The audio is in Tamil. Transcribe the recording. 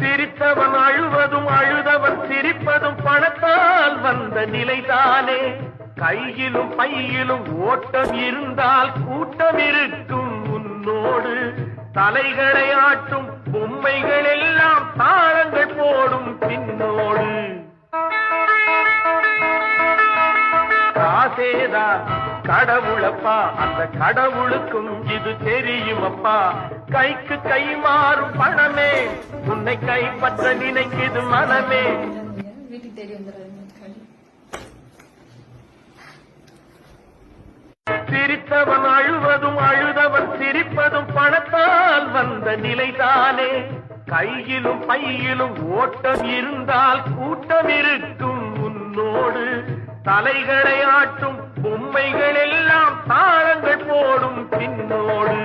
சிரித்தவன் அழுவதும் அழுதவன் சிரிப்பதும் பணத்தால் வந்த நிலைதானே. கையிலும் பையிலும் ஓட்டம் இருந்தால் கூட்டம் இருக்கும் உன்னோடு. தலைகளை ஆட்டும் பொம்மைகள் எல்லாம் தாளங்கள் போடும் பின்னோடு. காசேதா கடவுளப்பா, அந்த கடவுளுக்கும் இது தெரியுமப்பா. கைக்கு கை மாறும் பணமே உன்னை கைப்பற்ற நினைக்குது மனமே. சிரித்தவன் அழுவதும் அழுதவன் சிரிப்பதும் பணத்தால் வந்த நிலைதானே. கையிலும் பையிலும் ஓட்டம் இருந்தால் கூட்டம் இருக்கும் உன்னோடு. தலைகளை ஆட்டும் பொம்மைகள் எல்லாம் தாளங்கள் போடும் பின்னோடு.